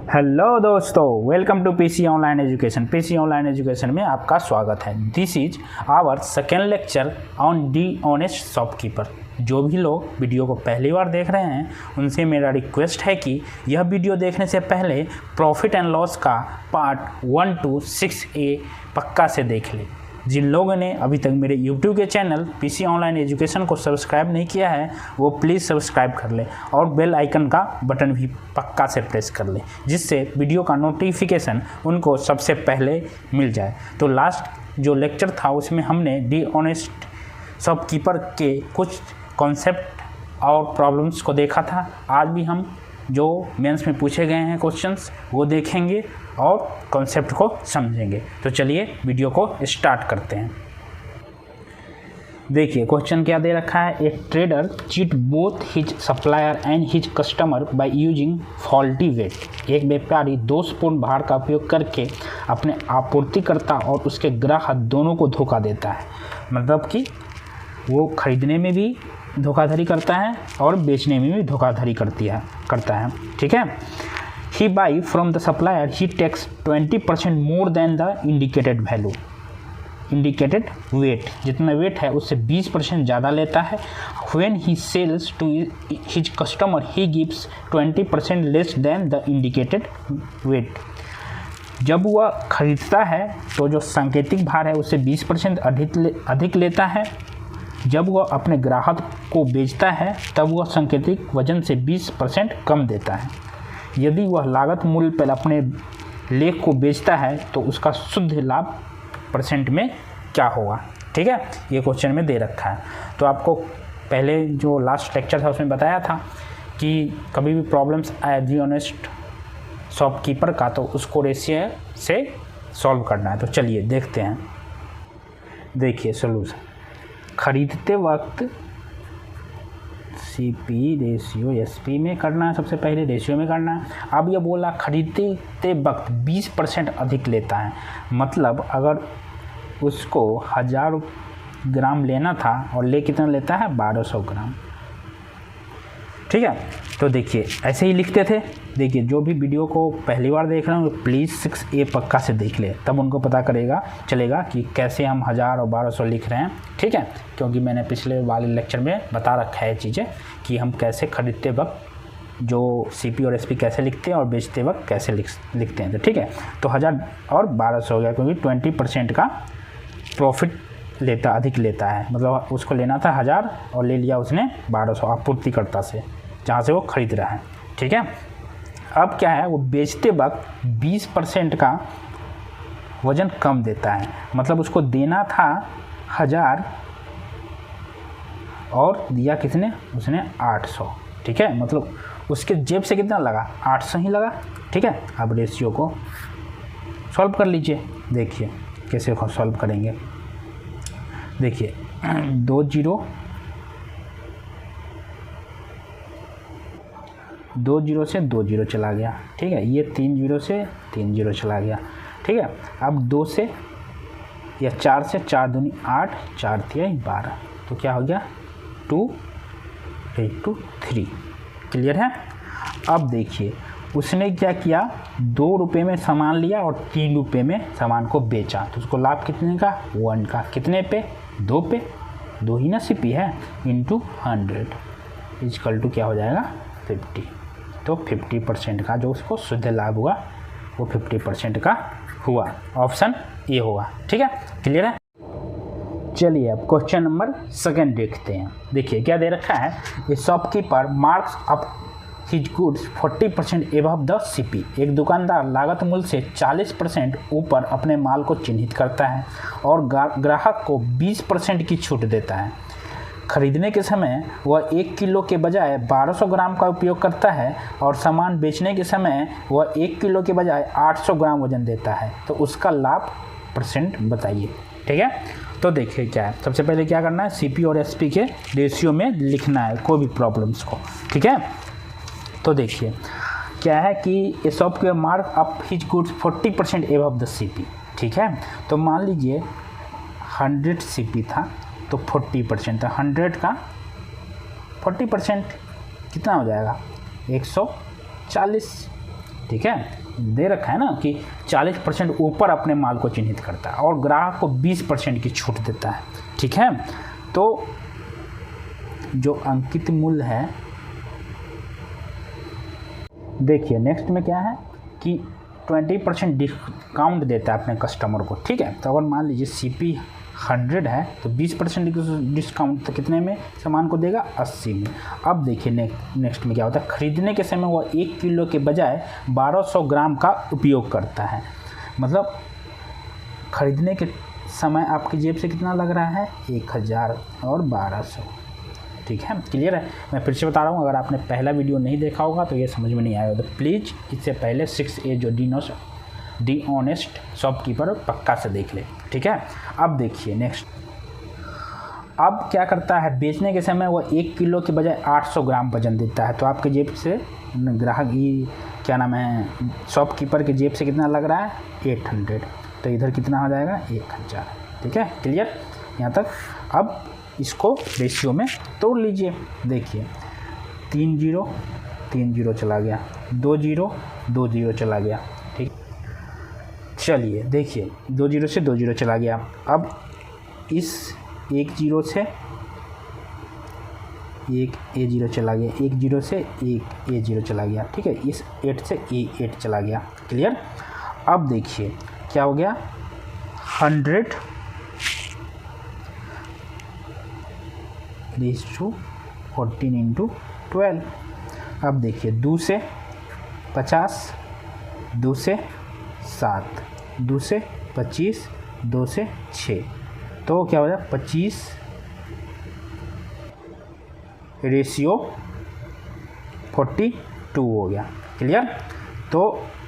Hello दोस्तों, welcome to PC online education. PC online education में आपका स्वागत है। This is our second lecture on the honest shopkeeper. जो भी लोग वीडियो को पहली बार देख रहे हैं उनसे मेरा रिक्वेस्ट है कि यह वीडियो देखने से पहले प्रॉफिट एंड लॉस का पार्ट 1 to 6A पक्का से देख लें। जिन लोगों ने अभी तक मेरे YouTube के चैनल पीसी ऑनलाइन एजुकेशन को सब्सक्राइब नहीं किया है वो प्लीज़ सब्सक्राइब कर लें और बेल आइकन का बटन भी पक्का से प्रेस कर लें, जिससे वीडियो का नोटिफिकेशन उनको सबसे पहले मिल जाए। तो लास्ट जो लेक्चर था उसमें हमने दी ऑनेस्ट शॉपकीपर के कुछ कॉन्सेप्ट और प्रॉब्लम्स को देखा था। आज भी हम जो मेंस में पूछे गए हैं क्वेश्चंस वो देखेंगे और कॉन्सेप्ट को समझेंगे। तो चलिए वीडियो को स्टार्ट करते हैं। देखिए क्वेश्चन क्या दे रखा है। A trader cheat both his supplier and his customer by using faulty weight. एक व्यापारी दोषपूर्ण भार का उपयोग करके अपने आपूर्तिकर्ता और उसके ग्राहक दोनों को धोखा देता है। मतलब कि वो खरीदने में भी धोखाधड़ी करता है और बेचने में भी धोखाधड़ी करता है। ठीक है। He buy from the supplier he takes 20% more than the indicated value. Indicated weight, जितना वेट है उससे 20% ज़्यादा लेता है। When he sells to his customer he gives 20% less than the indicated weight. जब वह खरीदता है तो जो सांकेतिक भार है उससे 20% अधिक लेता है। जब वह अपने ग्राहक को बेचता है तब वह सांकेतिक वजन से 20% कम देता है। यदि वह लागत मूल्य पर अपने लेख को बेचता है तो उसका शुद्ध लाभ परसेंट में क्या होगा। ठीक है, ये क्वेश्चन में दे रखा है। तो आपको पहले जो लास्ट लेक्चर था उसमें बताया था कि कभी भी प्रॉब्लम्स आए दी ऑनेस्ट शॉपकीपर का तो उसको रेशियो से सॉल्व करना है। तो चलिए देखते हैं। देखिए सोल्यूशन। खरीदते वक्त सीपी रेशियो एसपी में करना है, सबसे पहले रेशियो में करना है। अब ये बोला खरीदते वक्त 20% अधिक लेता है। मतलब अगर उसको 1000 ग्राम लेना था और ले कितना लेता है 1200 ग्राम। ठीक है, तो देखिए ऐसे ही लिखते थे। देखिए जो भी वीडियो को पहली बार देख रहे हो प्लीज़ 6A पक्का से देख ले, तब उनको पता चलेगा कि कैसे हम 1000 और 1200 लिख रहे हैं। ठीक है, क्योंकि मैंने पिछले वाले लेक्चर में बता रखा है चीज़ें कि हम कैसे खरीदते वक्त जो सीपी और एसपी कैसे लिखते हैं और बेचते वक्त कैसे लिखते हैं। तो ठीक है, तो 1000 और 1200 हो गया क्योंकि 20% का प्रॉफिट अधिक लेता है। मतलब उसको लेना था 1000 और ले लिया उसने 1200 आपूर्तिकर्ता से जहाँ से वो खरीद रहा है। ठीक है, अब क्या है वो बेचते वक्त 20% का वज़न कम देता है। मतलब उसको देना था 1000 और दिया कितने उसने 800। ठीक है, मतलब उसके जेब से कितना लगा 800 ही लगा। ठीक है, अब रेशियो को सॉल्व कर लीजिए। देखिए कैसे सॉल्व करेंगे। देखिए 2 0 से 2 0 चला गया। ठीक है, ये 3 0 से 3 0 चला गया। ठीक है, अब 2 से या 4 से 4 दूनी 8, 4 3 12, तो क्या हो गया 2 8 2 3। क्लियर है। अब देखिए उसने क्या किया 2 रुपये में सामान लिया और 3 रुपये में सामान को बेचा, तो उसको लाभ कितने का 1 का। कितने पे 2 पे, 2 ही ना सीपी है इंटू 100 इजकल टू क्या हो जाएगा 50। तो 50% का जो उसको शुद्ध लाभ हुआ वो 50% का हुआ। ऑप्शन ए होगा। ठीक है, क्लियर है। चलिए अब क्वेश्चन नंबर 2 देखते हैं। देखिए क्या दे रखा है। ये shopkeeper marks up his goods 40% above the CP. एक दुकानदार लागत मूल्य से 40% ऊपर अपने माल को चिन्हित करता है और ग्राहक को 20% की छूट देता है। खरीदने के समय वह 1 किलो के बजाय 1200 ग्राम का उपयोग करता है और सामान बेचने के समय वह 1 किलो के बजाय 800 ग्राम वजन देता है। तो उसका लाभ परसेंट बताइए। ठीक है, तो देखिए क्या है। सबसे पहले क्या करना है सीपी और एसपी के रेशियो में लिखना है कोई भी प्रॉब्लम्स को। ठीक है, तो देखिए क्या है कि ये shopkeeper mark up his goods 40% above the CP. ठीक है, तो मान लीजिए 100 सीपी था तो 40% था। 100 का 40% कितना हो जाएगा 140। ठीक है, दे रखा है ना कि 40% ऊपर अपने माल को चिन्हित करता है और ग्राहक को 20% की छूट देता है। ठीक है, तो जो अंकित मूल्य है, देखिए नेक्स्ट में क्या है कि 20% डिस्काउंट देता है अपने कस्टमर को। ठीक है, तो अगर मान लीजिए CP 100 है तो 20% डिस्काउंट तो कितने में सामान को देगा, 80 में। अब देखिए नेक्स्ट में क्या होता है, खरीदने के समय वह 1 किलो के बजाय 1200 ग्राम का उपयोग करता है। मतलब खरीदने के समय आपकी जेब से कितना लग रहा है, 1000 और 1200। ठीक है, क्लियर है। मैं फिर से बता रहा हूँ, अगर आपने पहला वीडियो नहीं देखा होगा तो ये समझ में नहीं आएगा, तो प्लीज़ इससे पहले 6A जो डी ऑनेस्ट शॉपकीपर पक्का से देख ले। ठीक है, अब देखिए नेक्स्ट, अब क्या करता है, बेचने के समय वह 1 किलो के बजाय 800 ग्राम वजन देता है। तो आपके जेब से ग्राहक ही क्या नाम है, शॉपकीपर के जेब से कितना लग रहा है, 800, तो इधर कितना हो जाएगा, 1000। ठीक है, क्लियर यहाँ तक। अब इसको रेशियो में तोड़ लीजिए। देखिए 3 0 3 0 चला गया, 2 0 2 0 चला गया। ठीक, चलिए देखिए 2 0 से 2 0 चला गया। अब इस 1 0 से 1 A0 चला गया, 1 0 से 1 A0 चला गया। ठीक है, इस 8 से A8 चला गया। क्लियर। अब देखिए क्या हो गया, 100 रेज़ टू 14 × 12। अब देखिए 2 से 50, 2 से 7, 2 से 25, 2 से 6, तो क्या हो जाए 25 रेशियो 42 हो गया। क्लियर। तो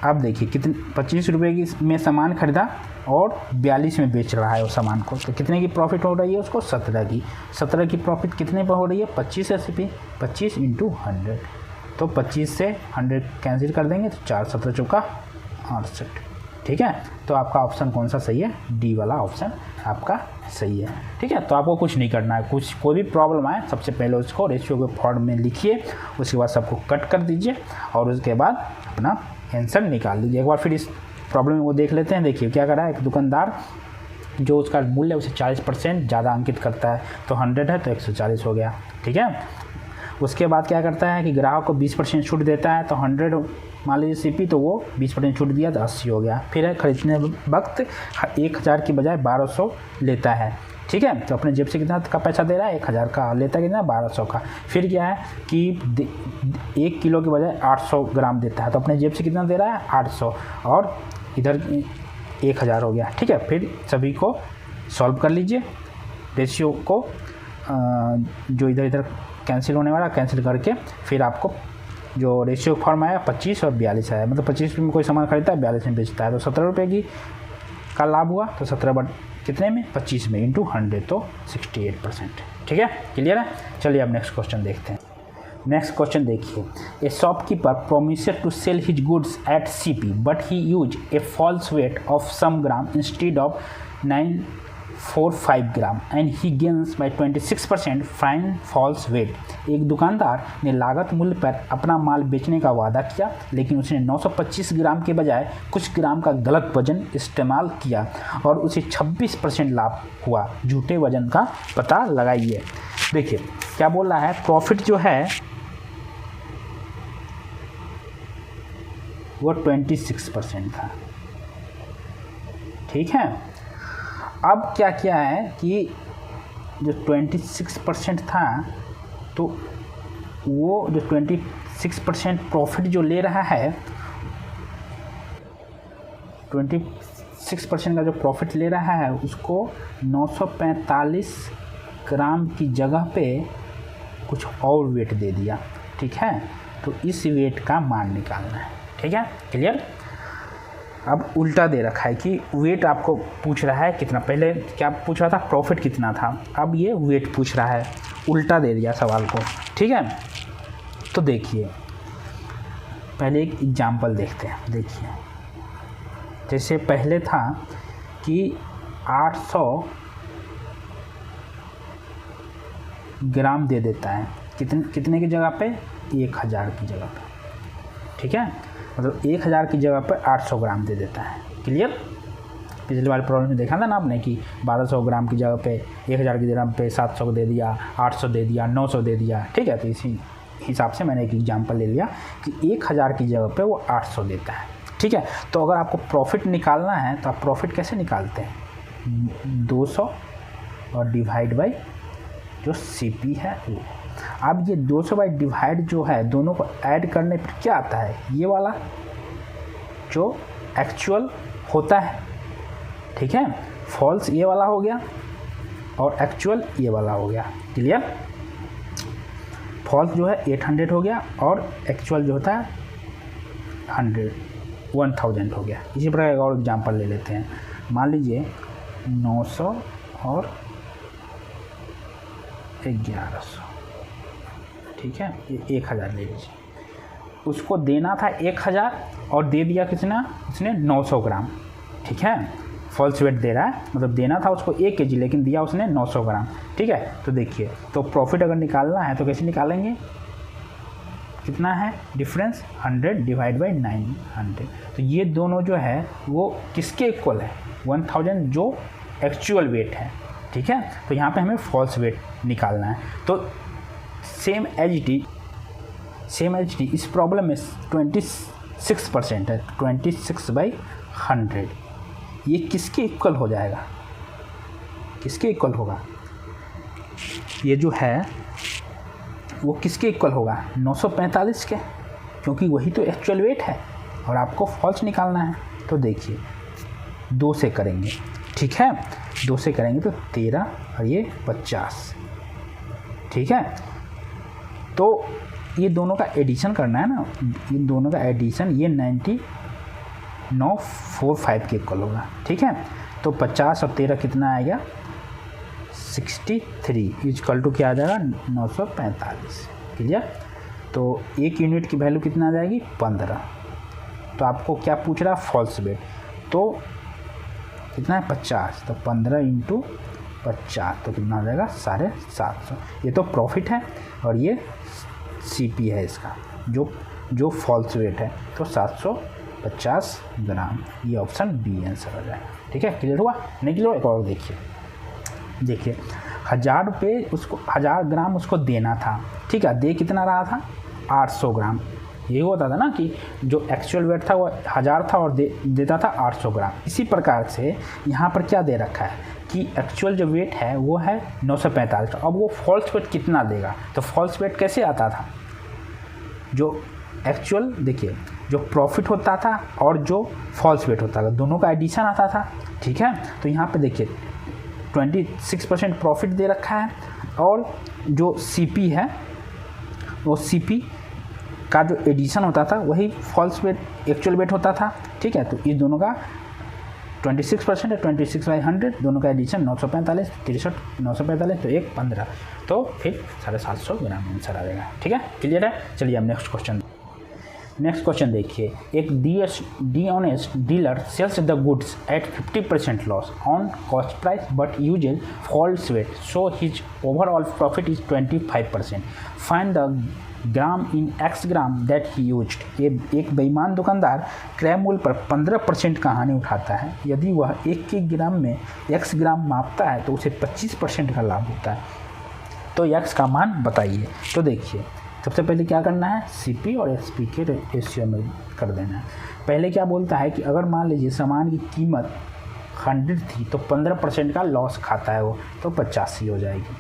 अब देखिए कितने 25 रुपये की में सामान खरीदा और 42 में बेच रहा है वो सामान को, तो कितने की प्रॉफिट हो रही है उसको, 17 की। 17 की प्रॉफिट कितने पर हो रही है, 25 रेसिपी, 25 × 100। तो 25 से 100 कैंसिल कर देंगे तो 4 17 चौका 68। ठीक है, तो आपका ऑप्शन कौन सा सही है, डी वाला ऑप्शन आपका सही है। ठीक है, तो आपको कुछ नहीं करना है, कोई भी प्रॉब्लम आए सबसे पहले उसको रेशियो के फॉर्म में लिखिए, उसके बाद सबको कट कर दीजिए और उसके बाद अपना आंसर निकाल लीजिए। एक बार फिर इस प्रॉब्लम को देख लेते हैं। देखिए क्या कर रहा है, एक दुकानदार जो उसका मूल्य उसे 40% ज़्यादा अंकित करता है, तो 100 है तो 140 हो गया। ठीक है, उसके बाद क्या करता है कि ग्राहक को 20% छूट देता है, तो 100 मान लीजिए CP, तो वो 20% छूट दिया तो 80 हो गया। फिर खरीदने वक्त 1000 की बजाय 1200 लेता है। ठीक है, तो अपने जेब से कितना का पैसा दे रहा है, 1000 का, लेता कितना 1200 का। फिर क्या है कि 1 किलो के बजाय 800 ग्राम देता है, तो अपने जेब से कितना दे रहा है 800 और इधर 1000 हो गया। ठीक है, फिर सभी को सॉल्व कर लीजिए, रेशियो को जो इधर इधर कैंसिल होने वाला कैंसिल करके फिर आपको जो रेशियो फॉर्म आया 25 और 42 आया, मतलब 25 रुपये में कोई सामान खरीदता है, 42 में बेचता है, तो 17 रुपये की का लाभ हुआ। तो 17 कितने में, 25 में × 100, तो 68%। ठीक है, क्लियर है। चलिए अब नेक्स्ट क्वेश्चन देखते हैं। नेक्स्ट क्वेश्चन देखिए, a shopkeeper promised to sell his goods at CP but he use a false weight of some gram instead of 945 gram and he gains by 26% find false weight. एक दुकानदार ने लागत मूल्य पर अपना माल बेचने का वादा किया, लेकिन उसने 925 ग्राम के बजाय कुछ ग्राम का गलत वजन इस्तेमाल किया और उसे 26% लाभ हुआ। झूठे वजन का पता लगाइए। देखिए क्या बोल रहा है, प्रॉफिट जो है वो 26% था। ठीक है, अब क्या किया है कि जो 26% था, तो वो जो 26% प्रॉफिट जो ले रहा है, 26% का जो प्रॉफिट ले रहा है उसको 945 ग्राम की जगह पे कुछ और वेट दे दिया। ठीक है, तो इस वेट का मान निकालना है। ठीक है, क्लियर। अब उल्टा दे रखा है कि वेट आपको पूछ रहा है कितना, पहले क्या पूछ रहा था, प्रॉफिट कितना था, अब ये वेट पूछ रहा है, उल्टा दे दिया सवाल को। ठीक है, तो देखिए पहले एक एग्जांपल देखते हैं। देखिए जैसे पहले था कि 800 ग्राम दे देता है, कितने की जगह पे, 1000 की जगह पे। ठीक है, मतलब 1000 की जगह पर 800 ग्राम दे देता है। क्लियर? पिछले वाले प्रॉब्लम में देखा था ना आपने कि 1200 ग्राम की जगह पे 1000 की ग्राम पे 700 दे दिया, 800 दे दिया, 900 दे दिया। ठीक है, तो इसी हिसाब से मैंने एक एग्जांपल ले लिया कि 1000 की जगह पे वो 800 देता है। ठीक है, तो अगर आपको प्रॉफिट निकालना है तो आप प्रॉफिट कैसे निकालते हैं? 200 और डिवाइड बाई जो सीपी है वो। अब ये 200 बाई डिवाइड जो है दोनों को ऐड करने पर क्या आता है? ये वाला जो एक्चुअल होता है। ठीक है, फॉल्स ये वाला हो गया और एक्चुअल ये वाला हो गया। क्लियर? फॉल्स जो है 800 हो गया और एक्चुअल जो होता है 1000 हो गया। इसी प्रकार एक और एग्जांपल ले लेते हैं। मान लीजिए 900 और 1100। ठीक है, ये 1000 ले लीजिए। उसको देना था 1000 और दे दिया कितना? उसने 900 ग्राम। ठीक है, फॉल्स वेट दे रहा है, मतलब देना था उसको 1 kg लेकिन दिया उसने 900 ग्राम। ठीक है, तो देखिए, तो प्रॉफिट अगर निकालना है तो कैसे निकालेंगे? कितना है डिफरेंस? 100 divide by 900। तो ये दोनों जो है वो किसके इक्वल है? 1000 जो एक्चुअल वेट है। ठीक है, तो यहाँ पे हमें फॉल्स वेट निकालना है। तो सेम एज इट इस प्रॉब्लम में 26% है, 26/100। ये किसके इक्वल हो जाएगा? किसके इक्वल होगा? ये जो है वो किसके इक्वल होगा? 945 के, क्योंकि वही तो एक्चुअल वेट है और आपको फॉल्स निकालना है। तो देखिए 2 से करेंगे। ठीक है, 2 से करेंगे तो 13 और ये 50। ठीक है, तो ये दोनों का एडिशन करना है ना, ये दोनों का एडिशन ये 9945 के इक्वल होगा। ठीक है, तो 50 और 13 कितना आएगा? 63 इक्वल टू क्या आ जाएगा? 945। क्लियर? तो एक यूनिट की वैल्यू कितना आ जाएगी? 15। तो आपको क्या पूछ रहा है? False weight. तो कितना है? 50। तो 15 × 50 तो कितना आ जाएगा? 750। ये तो प्रॉफिट है और ये सीपी है इसका, जो फॉल्स वेट है। तो 750 ग्राम, ये ऑप्शन बी आंसर हो जाएगा। ठीक है, क्लियर हुआ? नहीं क्लियर? एक और देखिए 1000 रुपये उसको 1000 ग्राम उसको देना था। ठीक है, दे कितना रहा था? 800 ग्राम। ये होता था ना कि जो एक्चुअल वेट था वो 1000 था और देता था 800 ग्राम। इसी प्रकार से यहाँ पर क्या दे रखा है कि एक्चुअल जो वेट है वो है 945। अब वो फॉल्स वेट कितना देगा? तो फॉल्स वेट कैसे आता था? जो एक्चुअल, देखिए, जो प्रॉफिट होता था और जो फॉल्स वेट होता था दोनों का एडिशन आता था। ठीक है, तो यहाँ पे देखिए 26% प्रॉफिट दे रखा है और जो सीपी है वो सीपी का जो एडिशन होता था वही फॉल्स वेट एक्चुअल वेट होता था। ठीक है, तो इस दोनों का 26% है, 26/100 दोनों का एडिशन 945, 63 945 तो 1 15, तो फिर 750 ग्राम आंसर आ जाएगा। ठीक है, क्लियर है? चलिए हम नेक्स्ट क्वेश्चन देखिए। एक dishonest dealer sells the goods at 50% loss on cost price but uses false weight, so his overall profit is 25%। Find the gram in X gram that he used. ये एक बेईमान दुकानदार क्रय मूल्य पर 15% का हानि उठाता है। यदि वह 1 किलोग्राम में x ग्राम मापता है तो उसे 25% का लाभ होता है। तो x का मान बताइए। तो देखिए सबसे पहले क्या करना है? CP और SP के रेशियो में कर देना है। पहले क्या बोलता है कि अगर मान लीजिए सामान की कीमत 100 थी तो 15% का लॉस खाता है वो, तो 85 हो जाएगी।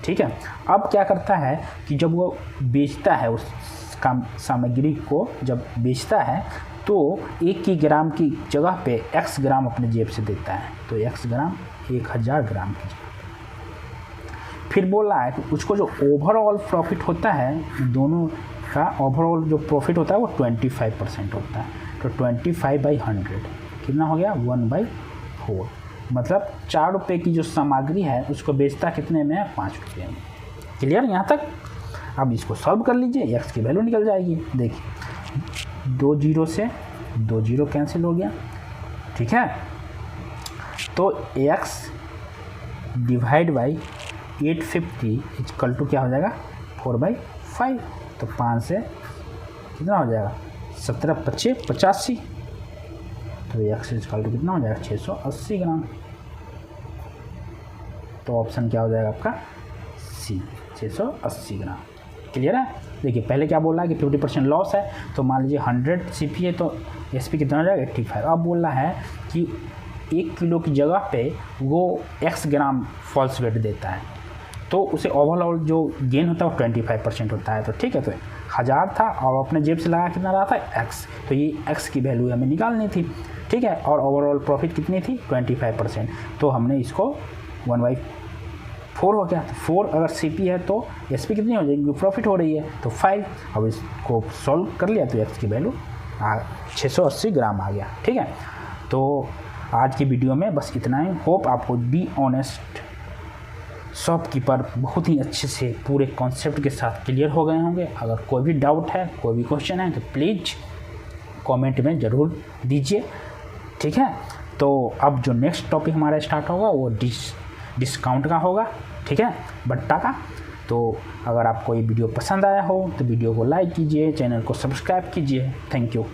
ठीक है, अब क्या करता है कि जब वो बेचता है उस सामग्री को, जब बेचता है तो 1 किलोग्राम की जगह पे x ग्राम अपने जेब से देता है। तो x ग्राम 1000 ग्राम की जगह। फिर बोल रहा है कि उसको जो ओवरऑल प्रॉफिट होता है, दोनों का ओवरऑल जो प्रॉफिट होता है वो 25% होता है। तो 25/100 कितना हो गया? 1/4। मतलब 4 रुपये की जो सामग्री है उसको बेचता कितने में है? 5 रुपये में। क्लियर यहाँ तक? अब इसको सॉल्व कर लीजिए, x की वैल्यू निकल जाएगी। देखिए 2 0 से 2 0 कैंसिल हो गया। ठीक है, तो x divide by 850 equal to क्या हो जाएगा? 4/5। तो 5 से कितना हो जाएगा? 17 25 85, तो एक्स इक्वल टू कितना हो जाएगा 680 ग्राम। तो ऑप्शन क्या हो जाएगा आपका सी, 680 ग्राम। क्लियर है। देखिए पहले क्या बोल रहा है कि 50% लॉस है, तो मान लीजिए 100 CP है तो SP कितना हो जाएगा 85। अब बोल रहा है कि 1 किलो की जगह पे वो x ग्राम फॉल्स वेट देता है, तो उसे ओवरऑल जो गेन होता है वो 25% होता है। तो ठीक है, तो 1000 था और अपने जेब से लगा कितना रहा था x, तो ये x की वैल्यू हमें निकालनी थी। ठीक है, और ओवरऑल प्रॉफिट कितनी थी 25%, तो हमने इसको 1/4 हो गया। तो 4 अगर CP है तो SP कितनी हो जाएगी, प्रॉफिट हो रही है तो 5। अब इसको सॉल्व कर लिया तो x की वैल्यू 680 ग्राम आ गया। ठीक है, तो आज की वीडियो में बस इतना ही। होप आपको बी ऑनेस्ट शॉपकीपर बहुत ही अच्छे से पूरे कॉन्सेप्ट के साथ क्लियर हो गए होंगे। अगर कोई भी डाउट है, कोई भी क्वेश्चन है तो प्लीज़ कमेंट में ज़रूर दीजिए। ठीक है, तो अब जो नेक्स्ट टॉपिक हमारा स्टार्ट होगा वो डिस्काउंट का होगा। ठीक है, बट्टा का। तो अगर आपको ये वीडियो पसंद आया हो तो वीडियो को लाइक कीजिए, चैनल को सब्सक्राइब कीजिए। Thank you.